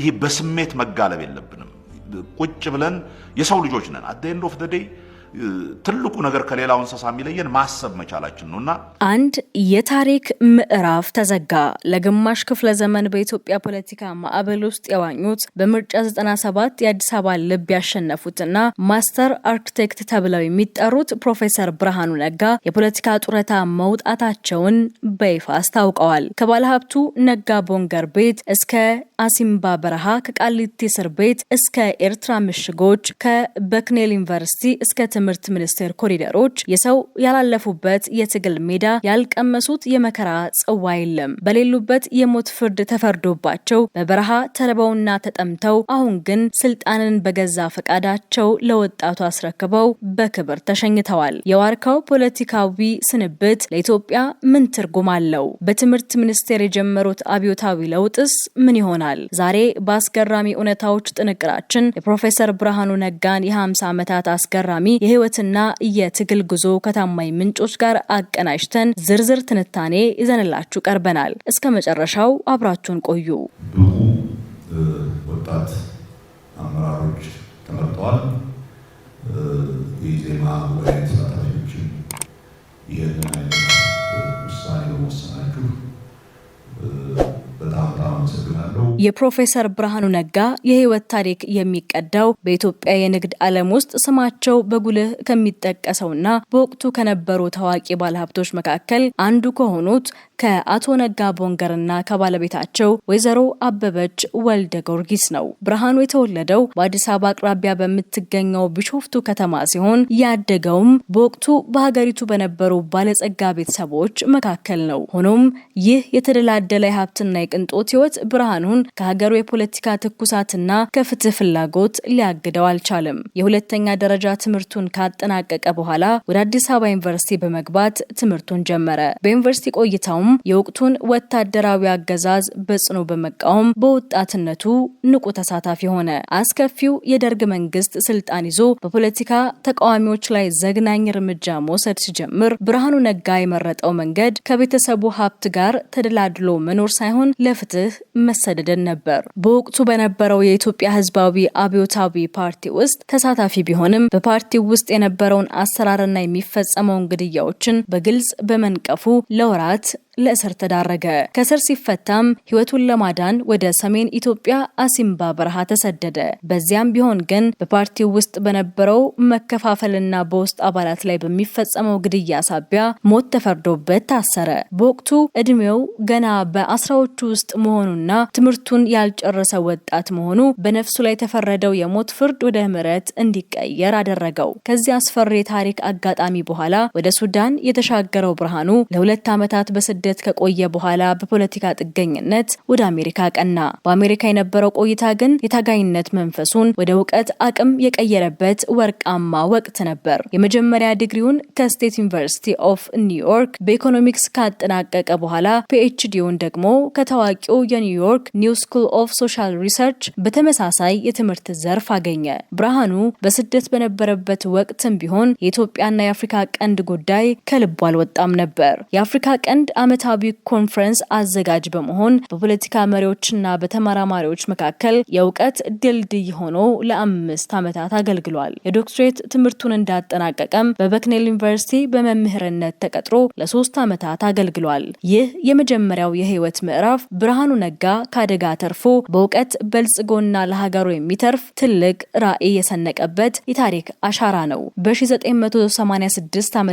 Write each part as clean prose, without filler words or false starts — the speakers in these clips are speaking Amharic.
ይሄ በስሜት መጋለብ የለብንም ቁጭ ብለን የሰው ልጆች ነን at the end of the day ትልቁ ነገር ከሌላው እንስሳ የሚለየን ማሰብ መቻላችን ነውና አንድ የታሪክ ምዕራፍ ተዘጋ ለግማሽ ክፍለ ዘመን በኢትዮጵያ ፖለቲካ ማዕበል ውስጥ የዋኙት በምርጫ 97 የአዲስ አበባ ልብ ያሸነፉትና ማስተር አርኪቴክት ተብለው የሚጠሩት ፕሮፌሰር ብርሃኑ ነጋ የፖለቲካ ጡረታ መውጣታቸውን በይፋ አስታውቀዋል ከባለሀብቱ ነጋ ቦንገር ቤት እስከ አሲምባ በረሃ ከቃሊቲ እስር ቤት እስከ ኤርትራ ምሽጎች ከበክኔል ዩኒቨርሲቲ እስከ ትምህርት ሚኒስቴር ኮሪደሮች የሰው ያላለፉበት የትግል ሜዳ ያልቀመሱት የመከራ ጽዋ የለም በሌሉበት የሞት ፍርድ ተፈርዶባቸው በበረሃ ተርበውና ተጠምተው አሁን ግን ስልጣንን በገዛ ፈቃዳቸው ለወጣቱ አስረክበው በክብር ተሸኝተዋል የዋርካው ፖለቲካዊ ስንብት ለኢትዮጵያ ምን ትርጉም አለው በትምህርት ሚኒስቴር የጀመሩት አብዮታዊ ለውጥስ ምን ይሆናል ዛሬ በአስገራሚ እውነታዎች ጥንቅራችን የፕሮፌሰር ብርሃኑ ነጋን የ50 ዓመታት አስገራሚ የህይወትና የትግል ጉዞ ከታማኝ ምንጮች ጋር አቀናጅተን ዝርዝር ትንታኔ ይዘንላችሁ ቀርበናል እስከ መጨረሻው አብራችሁን ቆዩ ወጣት አመራሮች ተመርጠዋል የዜማ ወይም ተሳታፊዎች ይህንን አይነት ውሳኔ በመወሰናችሁ የፕሮፌሰር ብርሃኑ ነጋ የህይወት ታሪክ የሚቀዳው በኢትዮጵያ የንግድ ዓለም ውስጥ ስማቸው በጉልህ ከሚጠቀሰውና በወቅቱ ከነበሩ ታዋቂ ባለሀብቶች መካከል አንዱ ከሆኑት ከአቶ ነጋ ቦንገርና ከባለቤታቸው ወይዘሮ አበበች ወልደ ጊዮርጊስ ነው ብርሃኑ የተወለደው በአዲስ አበባ አቅራቢያ በምትገኘው ቢሾፍቱ ከተማ ሲሆን ያደገውም በወቅቱ በሀገሪቱ በነበሩ ባለጸጋ ቤተሰቦች መካከል ነው ሆኖም ይህ የተደላደለ ሀብትና የቅንጦት ህይወት ብርሃኑን ከሀገሩ የፖለቲካ ትኩሳትና ከፍትህ ፍላጎት ሊያግደው አልቻለም የሁለተኛ ደረጃ ትምህርቱን ካጠናቀቀ በኋላ ወደ አዲስ አበባ ዩኒቨርሲቲ በመግባት ትምህርቱን ጀመረ በዩኒቨርሲቲ ቆይታው የወቅቱን ወታደራዊ አገዛዝ በጽኑ በመቃወም በወጣትነቱ ንቁ ተሳታፊ ሆነ አስከፊው የደርግ መንግስት ስልጣን ይዞ በፖለቲካ ተቃዋሚዎች ላይ ዘግናኝ እርምጃ መውሰድ ሲጀምር ብርሃኑ ነጋ የመረጠው መንገድ ከቤተሰቡ ሀብት ጋር ተደላድሎ መኖር ሳይሆን ለፍትህ መሰደድን ነበር በወቅቱ በነበረው የኢትዮጵያ ህዝባዊ አብዮታዊ ፓርቲ ውስጥ ተሳታፊ ቢሆንም በፓርቲው ውስጥ የነበረውን አሰራርና የሚፈጸመውን ግድያዎችን በግልጽ በመንቀፉ ለወራት ለእስር ተዳረገ ከስር ሲፈታም ህይወቱን ለማዳን ወደ ሰሜን ኢትዮጵያ አሲምባ በረሃ ተሰደደ በዚያም ቢሆን ግን በፓርቲው ውስጥ በነበረው መከፋፈልና በውስጥ አባላት ላይ በሚፈጸመው ግድያ ሳቢያ ሞት ተፈርዶበት ታሰረ በወቅቱ እድሜው ገና በአስራዎቹ ውስጥ መሆኑና ትምህርቱን ያልጨረሰ ወጣት መሆኑ በነፍሱ ላይ ተፈረደው የሞት ፍርድ ወደ ምህረት እንዲቀየር አደረገው ከዚህ አስፈሪ ታሪክ አጋጣሚ በኋላ ወደ ሱዳን የተሻገረው ብርሃኑ ለሁለት ዓመታት በስደት ከቆየ በኋላ በፖለቲካ ጥገኝነት ወደ አሜሪካ ቀና በአሜሪካ የነበረው ቆይታ ግን የታጋይነት መንፈሱን ወደ ዕውቀት አቅም የቀየረበት ወርቃማ ወቅት ነበር የመጀመሪያ ዲግሪውን ከስቴት ዩኒቨርሲቲ ኦፍ ኒውዮርክ በኢኮኖሚክስ ካጠናቀቀ በኋላ ፒኤችዲውን ደግሞ ከታዋቂው የኒውዮርክ ኒው ስኩል ኦፍ ሶሻል ሪሰርች በተመሳሳይ የትምህርት ዘርፍ አገኘ ብርሃኑ በስደት በነበረበት ወቅትም ቢሆን የኢትዮጵያና የአፍሪካ ቀንድ ጉዳይ ከልቡ አልወጣም ነበር የአፍሪካ ቀንድ ዓመታዊ ኮንፈረንስ አዘጋጅ በመሆን በፖለቲካ መሪዎችና በተመራማሪዎች መካከል የዕውቀት ድልድይ ሆኖ ለ5 ዓመታት አገልግሏል የዶክትሬት ትምህርቱን እንዳጠናቀቀም በበክኔል ዩኒቨርሲቲ በመምህርነት ተቀጥሮ ለ3 ዓመታት አገልግሏል ይህ የመጀመሪያው የህይወት ምዕራፍ ብርሃኑ ነጋ ካደጋ ተርፎ በዕውቀት በልጽጎና ለሀገሩ የሚተርፍ ትልቅ ራዕይ የሰነቀበት የታሪክ አሻራ ነው በ1986 ዓ.ም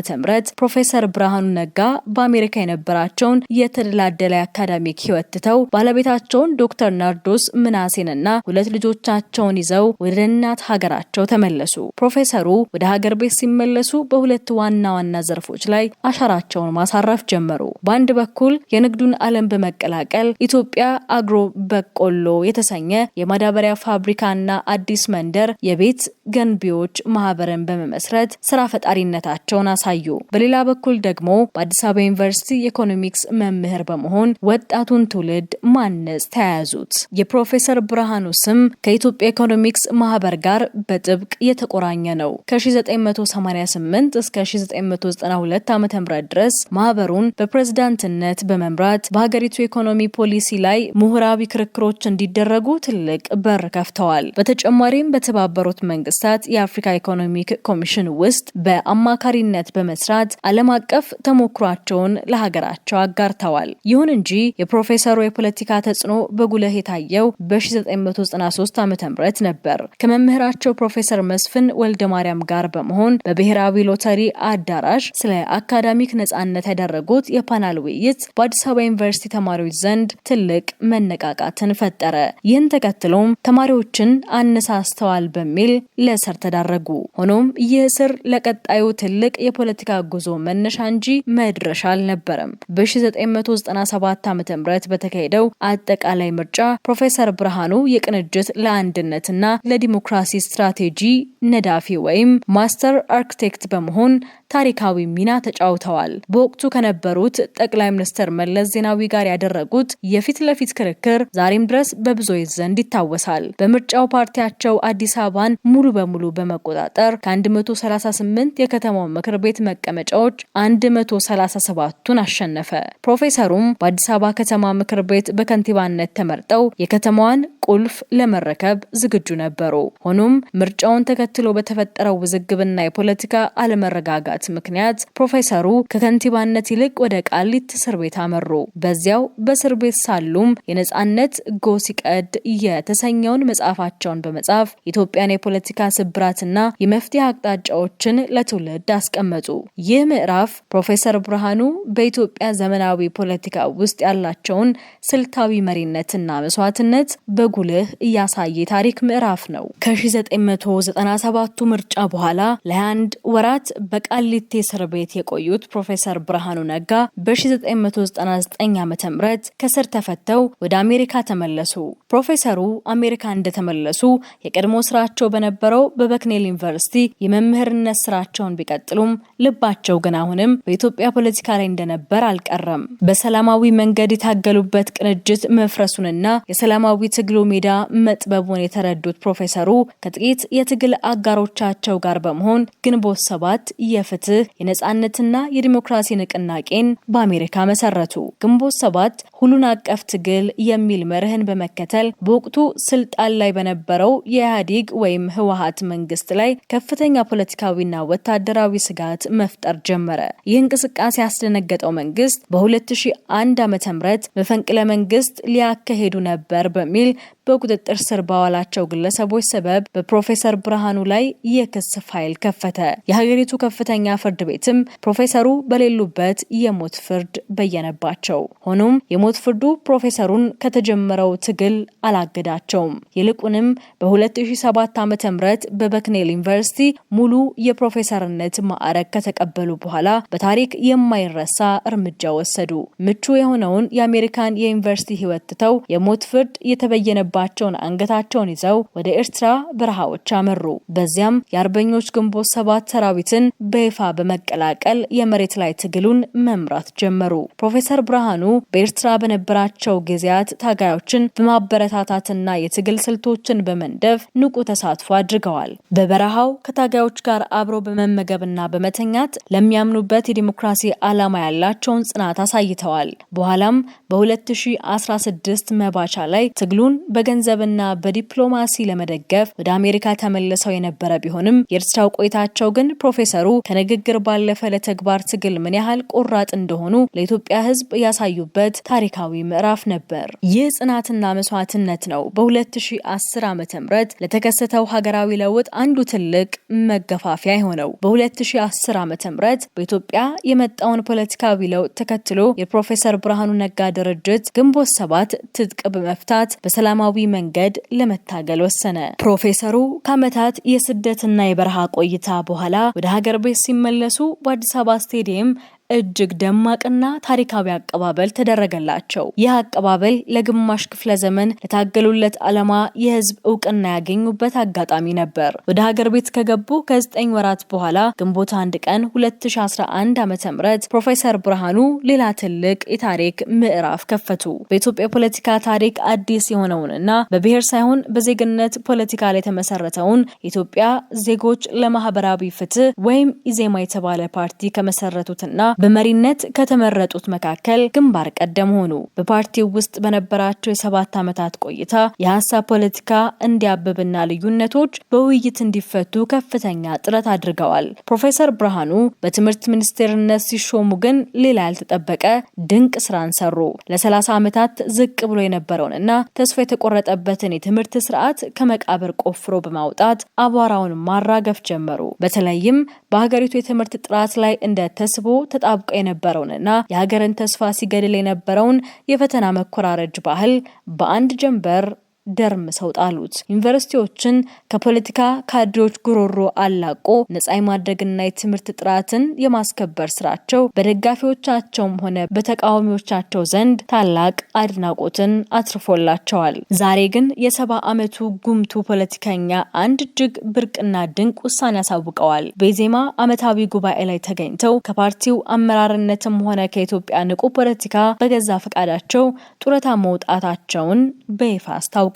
ፕሮፌሰር ብርሃኑ ነጋ በአሜሪካ የነበራቸውን የተደላደለ አካዳሚክ ህይወት ትተው ባለቤታቸውን ዶክተር ናርዶስ ምናሴንና ሁለት ልጆቻቸውን ይዘው ወደ እናት ሀገራቸው ተመለሱ ፕሮፌሰሩ ወደ ሀገር ቤት ሲመለሱ በሁለት ዋና ዘርፎች ላይ አሻራቸውን ማሳረፍ ጀመሩ በአንድ በኩል የንግዱን ዓለም በመቀላቀል ኢትዮጵያ አግሮ በቆሎ የተሰኘ የማዳበሪያ ፋብሪካና አዲስ መንደር የቤት ገንቢዎች ማህበርን በመመስረት ስራ ፈጣሪነታቸውን አሳዩ በሌላ በኩል ደግሞ በአዲስ አበባ ዩኒቨርሲቲ የኢኮኖሚክስ መምህር በመሆን ወጣቱን ትውልድ ማነጽ ተያያዙት የፕሮፌሰር ብርሃኑ ስም ከኢትዮጵያ ኢኮኖሚክስ ማህበር ጋር በጥብቅ የተቆራኘ ነው ከ1988 እስከ 1992 ዓ.ም ድረስ ማህበሩን በፕሬዝዳንትነት በመምራት በሀገሪቱ ኢኮኖሚ ፖሊሲ ላይ ምሁራዊ ክርክሮች እንዲደረጉ ትልቅ በር ከፍተዋል። በተጨማሪም በተባበሩት መንግስታት የአፍሪካ ኢኮኖሚክ ኮሚሽን ውስጥ በአማካሪነት በመስራት ዓለም አቀፍ ተሞክሯቸውን ለሀገራቸው አጋርተዋል። ይሁን እንጂ የፕሮፌሰሩ የፖለቲካ ተጽዕኖ በጉልህ የታየው በ1993 ዓ.ም ነበር። ከመምህራቸው ፕሮፌሰር መስፍን ወልደ ማርያም ጋር በመሆን በብሔራዊ ሎተሪ አዳራሽ ስለ አካዳሚክ ነጻነት ያደረጉት የፓናል ውይይት በአዲስ አበባ ዩኒቨርሲቲ ተማሪዎች ዘንድ ትልቅ መነቃቃትን ፈጠረ። ይህን ተከትሎም ተማሪዎችን አነሳስተዋል በሚል ለእስር ተዳረጉ። ሆኖም ይህ እስር ለቀጣዩ ትልቅ የፖለቲካ ጉዞ መነሻ እንጂ መድረሻ አልነበረም። በ1997 ዓ.ም በተካሄደው አጠቃላይ ምርጫ ፕሮፌሰር ብርሃኑ የቅንጅት ለአንድነትና ለዲሞክራሲ ስትራቴጂ ነዳፊ ወይም ማስተር አርክቴክት በመሆን ታሪካዊ ሚና ተጫውተዋል። በወቅቱ ከነበሩት ጠቅላይ ሚኒስትር መለስ ዜናዊ ጋር ያደረጉት የፊት ለፊት ክርክር ዛሬም ድረስ በብዙዎች ዘንድ ይታወሳል። በምርጫው ፓርቲያቸው አዲስ አበባን ሙሉ በሙሉ በመቆጣጠር ከ138 የከተማው ምክር ቤት መቀመጫዎች 137ቱን አሸነፈ። ፕሮፌሰሩም በአዲስ አበባ ከተማ ምክር ቤት በከንቲባነት ተመርጠው የከተማዋን ቁልፍ ለመረከብ ዝግጁ ነበሩ። ሆኖም ምርጫውን ተከትሎ በተፈጠረው ውዝግብና የፖለቲካ አለመረጋጋት ምክንያት ፕሮፌሰሩ ከከንቲባነት ይልቅ ወደ ቃሊቲ እስር ቤት አመሩ። በዚያው በእስር ቤት ሳሉም የነጻነት ጎሲቀድ የተሰኘውን መጽሐፋቸውን በመጻፍ ኢትዮጵያን የፖለቲካ ስብራትና የመፍትሄ አቅጣጫዎችን ለትውልድ አስቀመጡ። ይህ ምዕራፍ ፕሮፌሰር ብርሃኑ በኢትዮጵያ ዘመናዊ ፖለቲካ ውስጥ ያላቸውን ስልታዊ መሪነትና መስዋዕትነት በጉልህ እያሳየ ታሪክ ምዕራፍ ነው። ከ1997ቱ ምርጫ በኋላ ለ21 ወራት በቃሊቲ እስር ቤት የቆዩት ፕሮፌሰር ብርሃኑ ነጋ በ1999 ዓ.ም ከስር ተፈተው ወደ አሜሪካ ተመለሱ። ፕሮፌሰሩ አሜሪካ እንደተመለሱ የቀድሞ ስራቸው በነበረው በበክኔል ዩኒቨርሲቲ የመምህርነት ስራቸውን ቢቀጥሉም ልባቸው ግን አሁንም በኢትዮጵያ ፖለቲካ ላይ እንደነበር አልቀረም። በሰላማዊ መንገድ የታገሉበት ቅንጅት መፍረሱንና የሰላማዊ ትግሉ ሜዳ መጥበቡን የተረዱት ፕሮፌሰሩ ከጥቂት የትግል አጋሮቻቸው ጋር በመሆን ግንቦት 7 የፍትህ የነጻነትና የዲሞክራሲ ንቅናቄን በአሜሪካ መሰረቱ። ግንቦት 7 ሁሉን አቀፍ ትግል የሚል መርህን በመከተል በወቅቱ ስልጣን ላይ በነበረው የኢህአዴግ ወይም ህወሓት መንግስት ላይ ከፍተኛ ፖለቲካዊና ወታደራዊ ስጋት መፍጠር ጀመረ። ይህ እንቅስቃሴ ያስደነገጠው መንግስት በ2001 ዓ.ም መፈንቅለ መንግስት ሊያካሄዱ ነበር በሚል በቁጥጥር ስር ባዋላቸው ግለሰቦች ሰበብ በፕሮፌሰር ብርሃኑ ላይ የክስ ፋይል ከፈተ። የሀገሪቱ ከፍተኛ ፍርድ ቤትም ፕሮፌሰሩ በሌሉበት የሞት ፍርድ በየነባቸው። ሆኖም የሞት ፍርዱ ፕሮፌሰሩን ከተጀመረው ትግል አላገዳቸውም። ይልቁንም በ2007 ዓ.ም በበክኔል ዩኒቨርሲቲ ሙሉ የፕሮፌሰርነት ማዕረግ ከተቀበሉ በኋላ በታሪክ የማይረሳ እርምጃ ወሰዱ። ምቹ የሆነውን የአሜሪካን የዩኒቨርሲቲ ህይወት ትተው የሞት ፍርድ የተበየነባቸውን አንገታቸውን ይዘው ወደ ኤርትራ በረሃዎች አመሩ። በዚያም የአርበኞች ግንቦት 7 ሰራዊትን በይፋ በመቀላቀል የመሬት ላይ ትግሉን መምራት ጀመሩ። ፕሮፌሰር ብርሃኑ በኤርትራ በነበራቸው ጊዜያት ታጋዮችን በማበረታታትና የትግል ስልቶችን በመንደፍ ንቁ ተሳትፎ አድርገዋል። በበረሃው ከታጋዮች ጋር አብረው በመመገብና በመተኛት ለሚያምኑበት የዲሞክራሲ ዓላማ ያላቸውን ጽናት አሳይተዋል። በኋላም በ2016 መባቻ ላይ ትግሉን በገንዘብና በዲፕሎማሲ ለመደገፍ ወደ አሜሪካ ተመልሰው የነበረ ቢሆንም የኤርትራው ቆይታቸው ግን ፕሮፌሰሩ ከንግግር ባለፈ ለተግባር ትግል ምን ያህል ቆራጥ እንደሆኑ ለኢትዮጵያ ሕዝብ ያሳዩበት ታሪካዊ ምዕራፍ ነበር። ይህ ጽናትና መስዋዕትነት ነው በ2010 ዓ.ም ለተከሰተው ሀገራዊ ለውጥ አንዱ ትልቅ መገፋፊያ የሆነው። በ2010 ዓ.ም በኢትዮጵያ የመጣውን ፖለቲካዊ ለውጥ ተከትሎ የፕሮፌሰር ብርሃኑ ነጋ ድርጅት ግንቦት 7 ትጥቅ በመፍታት በሰላማዊ መንገድ ለመታገል ወሰነ። ፕሮፌሰሩ ከዓመታት የስደትና የበረሃ ቆይታ በኋላ ወደ ሀገር ቤት ሲመለሱ በአዲስ አበባ ስቴዲየም እጅግ ደማቅና ታሪካዊ አቀባበል ተደረገላቸው። ይህ አቀባበል ለግማሽ ክፍለ ዘመን ለታገሉለት ዓላማ የህዝብ እውቅና ያገኙበት አጋጣሚ ነበር። ወደ ሀገር ቤት ከገቡ ከ9 ወራት በኋላ ግንቦት 1 ቀን 2011 ዓ.ም ፕሮፌሰር ብርሃኑ ሌላ ትልቅ የታሪክ ምዕራፍ ከፈቱ። በኢትዮጵያ ፖለቲካ ታሪክ አዲስ የሆነውንና በብሔር ሳይሆን በዜግነት ፖለቲካ ላይ የተመሰረተውን ኢትዮጵያ ዜጎች ለማህበራዊ ፍትህ ወይም ኢዜማ የተባለ ፓርቲ ከመሰረቱትና በመሪነት ከተመረጡት መካከል ግንባር ቀደም ሆኑ። በፓርቲው ውስጥ በነበራቸው የ7 ዓመታት ቆይታ የሐሳብ ፖለቲካ እንዲያብብና ልዩነቶች በውይይት እንዲፈቱ ከፍተኛ ጥረት አድርገዋል። ፕሮፌሰር ብርሃኑ በትምህርት ሚኒስቴርነት ሲሾሙ ግን ሌላ ያልተጠበቀ ድንቅ ስራን ሰሩ። ለ30 ዓመታት ዝቅ ብሎ የነበረውንና ተስፋ የተቆረጠበትን የትምህርት ስርዓት ከመቃብር ቆፍሮ በማውጣት አቧራውን ማራገፍ ጀመሩ። በተለይም በሀገሪቱ የትምህርት ጥራት ላይ እንደ ተስቦ ተጣብቆ የነበረውንና የሀገርን ተስፋ ሲገድል የነበረውን የፈተና መኮራረጅ ባህል በአንድ ጀንበር ደርምሰው ጣሉት። ዩኒቨርሲቲዎችን ከፖለቲካ ካድሬዎች ጉሮሮ አላቆ ነፃ የማድረግና የትምህርት ጥራትን የማስከበር ስራቸው በደጋፊዎቻቸውም ሆነ በተቃዋሚዎቻቸው ዘንድ ታላቅ አድናቆትን አትርፎላቸዋል። ዛሬ ግን የ70 ዓመቱ ጉምቱ ፖለቲከኛ አንድ እጅግ ብርቅና ድንቅ ውሳኔ ያሳውቀዋል። በኢዜማ ዓመታዊ ጉባኤ ላይ ተገኝተው ከፓርቲው አመራርነትም ሆነ ከኢትዮጵያ ንቁ ፖለቲካ በገዛ ፈቃዳቸው ጡረታ መውጣታቸውን በይፋ አስታውቀዋል።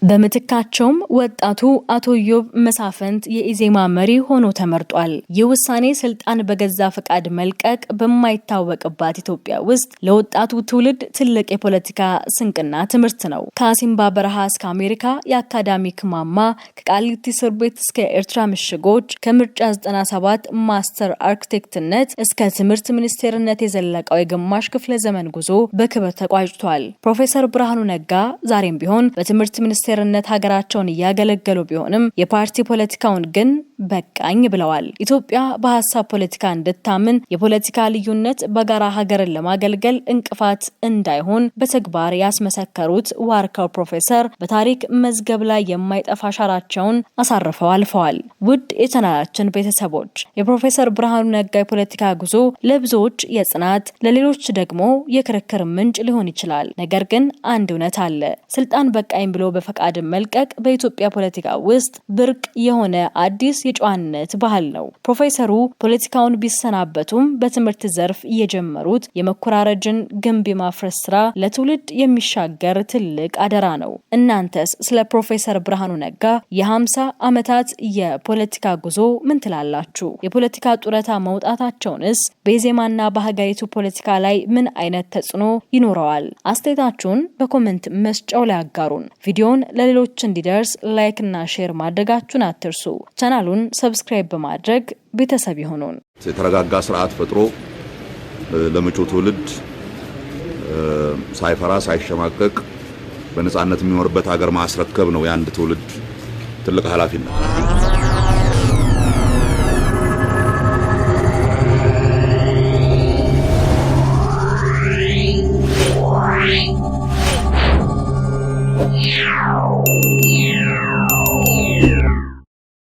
በምትካቸውም ወጣቱ አቶ ኢዮብ መሳፍንት የኢዜማ መሪ ሆኖ ተመርጧል። ይህ ውሳኔ ስልጣን በገዛ ፈቃድ መልቀቅ በማይታወቅባት ኢትዮጵያ ውስጥ ለወጣቱ ትውልድ ትልቅ የፖለቲካ ስንቅና ትምህርት ነው። ከአሲምባ በረሃ እስከ አሜሪካ የአካዳሚክ ማማ፣ ከቃሊቲ እስር ቤት እስከ ኤርትራ ምሽጎች፣ ከምርጫ 97 ማስተር አርክቴክትነት እስከ ትምህርት ሚኒስቴርነት የዘለቀው የግማሽ ክፍለ ዘመን ጉዞ በክብር ተቋጭቷል። ፕሮፌሰር ብርሃኑ ነጋ ዛሬም ቢሆን በትምህርት ሚኒስቴርነት ሀገራቸውን እያገለገሉ ቢሆንም የፓርቲ ፖለቲካውን ግን በቃኝ ብለዋል። ኢትዮጵያ በሐሳብ ፖለቲካ እንድታምን የፖለቲካ ልዩነት በጋራ ሀገርን ለማገልገል እንቅፋት እንዳይሆን በተግባር ያስመሰከሩት ዋርካው ፕሮፌሰር በታሪክ መዝገብ ላይ የማይጠፋ አሻራቸውን አሳርፈው አልፈዋል። ውድ የቻናላችን ቤተሰቦች የፕሮፌሰር ብርሃኑ ነጋ የፖለቲካ ጉዞ ለብዙዎች የጽናት ለሌሎች ደግሞ የክርክር ምንጭ ሊሆን ይችላል። ነገር ግን አንድ እውነት አለ። ስልጣን በቃኝ ብሎ በፈቃድ መልቀቅ በኢትዮጵያ ፖለቲካ ውስጥ ብርቅ የሆነ አዲስ የጨዋነት ባህል ነው። ፕሮፌሰሩ ፖለቲካውን ቢሰናበቱም በትምህርት ዘርፍ የጀመሩት የመኮራረጅን ግንብ የማፍረስ ስራ ለትውልድ የሚሻገር ትልቅ አደራ ነው። እናንተስ ስለ ፕሮፌሰር ብርሃኑ ነጋ የ50 ዓመታት የፖለቲካ ጉዞ ምን ትላላችሁ? የፖለቲካ ጡረታ መውጣታቸውንስ በኢዜማና በሀገሪቱ ፖለቲካ ላይ ምን አይነት ተጽዕኖ ይኖረዋል? አስተያየታችሁን በኮሜንት መስጫው ላይ አጋሩን። ቪዲዮውን ለሌሎች እንዲደርስ ላይክ እና ሼር ማድረጋችሁን አትርሱ። ቻናሉን ሰብስክራይብ በማድረግ ቤተሰብ ይሁኑን። የተረጋጋ ስርዓት ፈጥሮ ለመጪው ትውልድ ሳይፈራ ሳይሸማቀቅ በነጻነት የሚኖርበት ሀገር ማስረከብ ነው የአንድ ትውልድ ትልቅ ኃላፊነት።